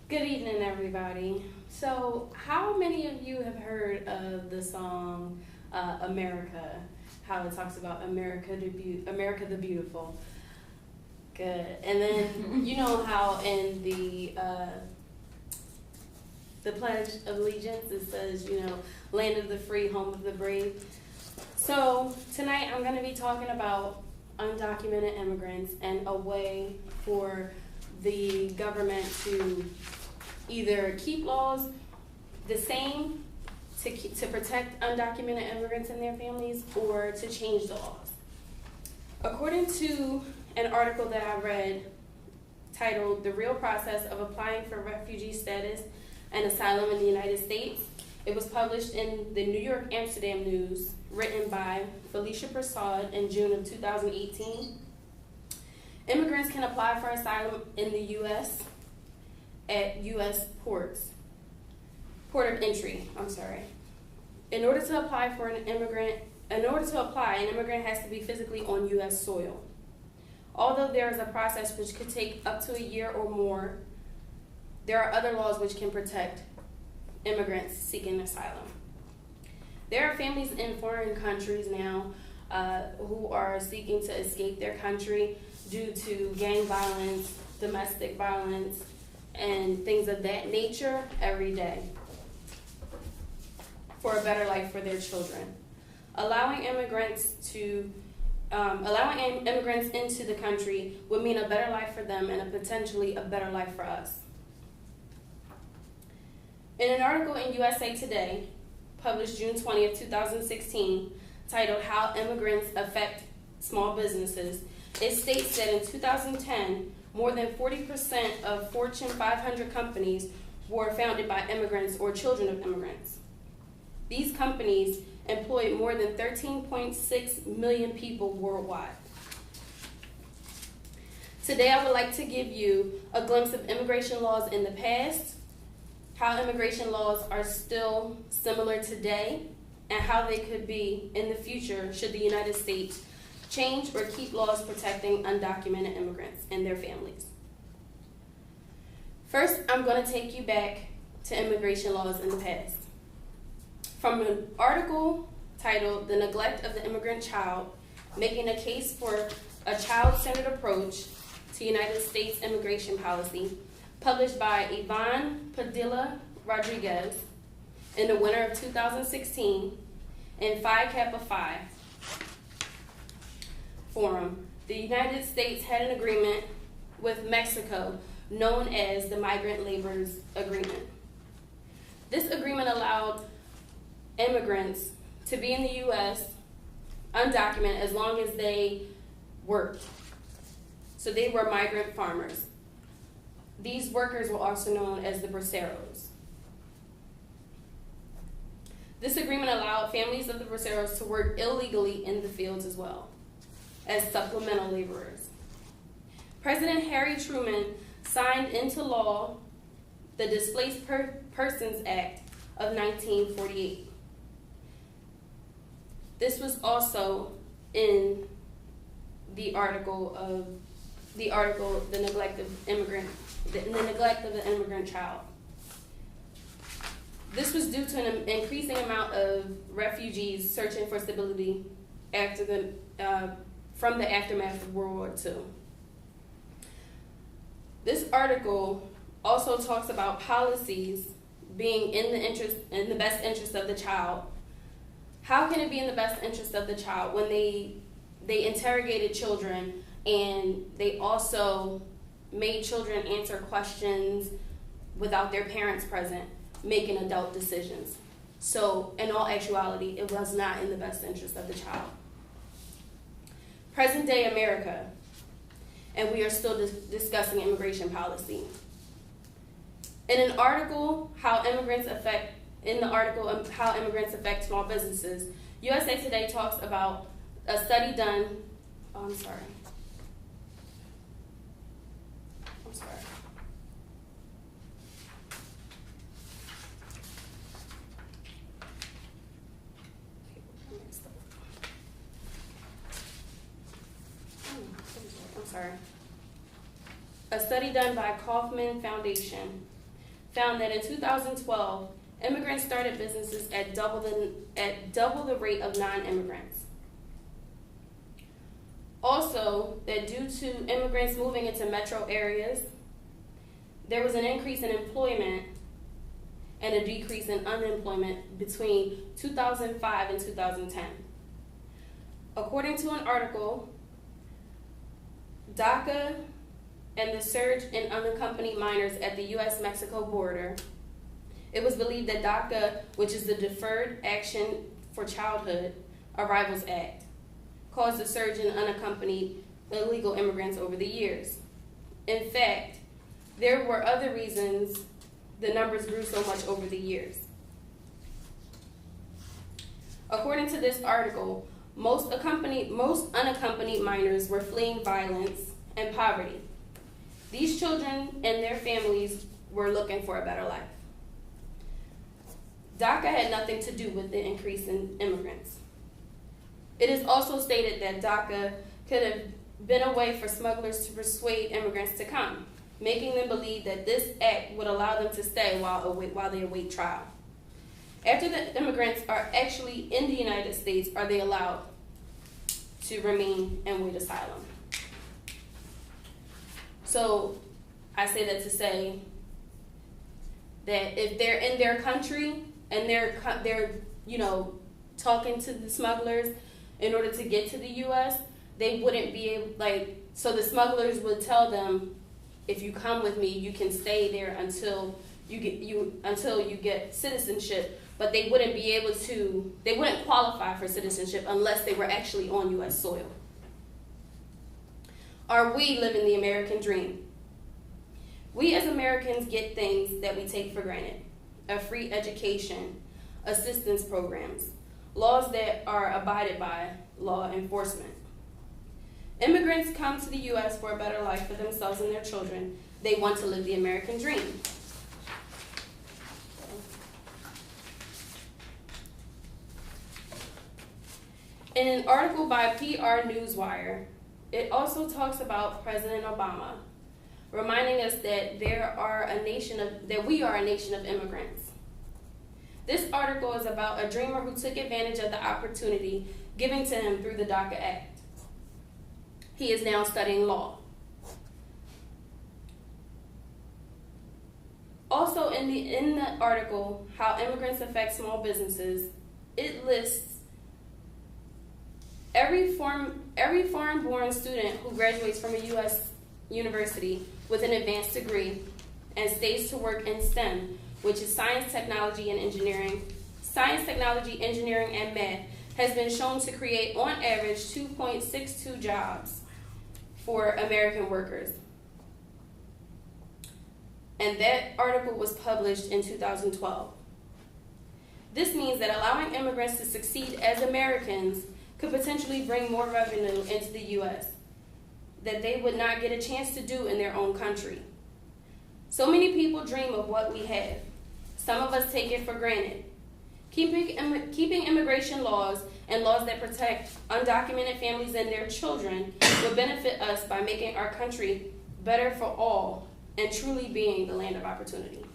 Good evening, everybody. So, how many of you have heard of the song America? How it talks about America the Beautiful. Good. And then you know how in the Pledge of Allegiance it says, land of the free, home of the brave. So tonight I'm going to be talking about undocumented immigrants and a way for the government to either keep laws the same to protect undocumented immigrants and their families, or to change the laws. According to an article that I read titled "The Real Process of Applying for Refugee Status and Asylum in the United States," it was published in the New York Amsterdam News, written by Felicia Prasad in June of 2018. Immigrants can apply for asylum in the U.S. at U.S. port of entry. In order to apply, an immigrant has to be physically on U.S. soil. Although there is a process which could take up to a year or more, there are other laws which can protect immigrants seeking asylum. There are families in foreign countries now who are seeking to escape their country due to gang violence, domestic violence, and things of that nature every day for a better life for their children. Allowing immigrants into the country would mean a better life for them and potentially a better life for us. In an article in USA Today, published June 20th, 2016, titled "How Immigrants Affect Small Businesses," it states that in 2010, more than 40% of Fortune 500 companies were founded by immigrants or children of immigrants. These companies employ more than 13.6 million people worldwide. Today, I would like to give you a glimpse of immigration laws in the past, how immigration laws are still similar today, and how they could be in the future should the United States change or keep laws protecting undocumented immigrants and their families. First, I'm going to take you back to immigration laws in the past. From an article titled "The Neglect of the Immigrant Child, Making a Case for a Child-Centered Approach to United States Immigration Policy," published by Yvonne Padilla Rodriguez in the winter of 2016 in Phi Kappa Phi Forum, the United States had an agreement with Mexico known as the Migrant Laborers Agreement. This agreement allowed immigrants to be in the U.S. undocumented as long as they worked. So they were migrant farmers. These workers were also known as the braceros. This agreement allowed families of the braceros to work illegally in the fields as well as supplemental laborers. President Harry Truman signed into law the Displaced Persons Act of 1948. This was also in the article, "The Neglect of the Immigrant Child." This was due to an increasing amount of refugees searching for stability from the aftermath of World War II. This article also talks about policies being in the best interest of the child. How can it be in the best interest of the child when they interrogated children and they also made children answer questions without their parents present, making adult decisions? So in all actuality, it was not in the best interest of the child. Present day America, and we are still discussing immigration policy. In an article, How Immigrants Affect Small Businesses, USA Today talks about a study done. I'm sorry. A study done by Kaufman Foundation found that in 2012, immigrants started businesses at double the rate of non-immigrants. Also, that due to immigrants moving into metro areas, there was an increase in employment and a decrease in unemployment between 2005 and 2010. According to an article, DACA and the surge in unaccompanied minors at the U.S.-Mexico border, it was believed that DACA, which is the Deferred Action for Childhood Arrivals Act, caused a surge in unaccompanied illegal immigrants over the years. In fact, there were other reasons the numbers grew so much over the years. According to this article, most unaccompanied minors were fleeing violence and poverty. These children and their families were looking for a better life. DACA had nothing to do with the increase in immigrants. It is also stated that DACA could have been a way for smugglers to persuade immigrants to come, making them believe that this act would allow them to stay while they await trial. After the immigrants are actually in the United States, are they allowed to remain and wait asylum? So I say that to say that if they're in their country and they're talking to the smugglers in order to get to the U.S., they wouldn't be able, so the smugglers would tell them, if you come with me, you can stay there until you get citizenship, but they wouldn't qualify for citizenship unless they were actually on U.S. soil. Are we living the American dream? We as Americans get things that we take for granted: a free education, assistance programs, laws that are abided by, law enforcement. Immigrants come to the U.S. for a better life for themselves and their children. They want to live the American dream. In an article by PR Newswire, it also talks about President Obama, reminding us that we are a nation of immigrants. This article is about a dreamer who took advantage of the opportunity given to him through the DACA Act. He is now studying law. Also in the article, How Immigrants Affect Small Businesses, it lists every foreign-born student who graduates from a U.S. university with an advanced degree and stays to work in STEM, which is science, technology, and engineering. Science, technology, engineering, and math has been shown to create, on average, 2.62 jobs for American workers. And that article was published in 2012. This means that allowing immigrants to succeed as Americans could potentially bring more revenue into the U.S. that they would not get a chance to do in their own country. So many people dream of what we have. Some of us take it for granted. Keeping immigration laws and laws that protect undocumented families and their children would benefit us by making our country better for all and truly being the land of opportunity.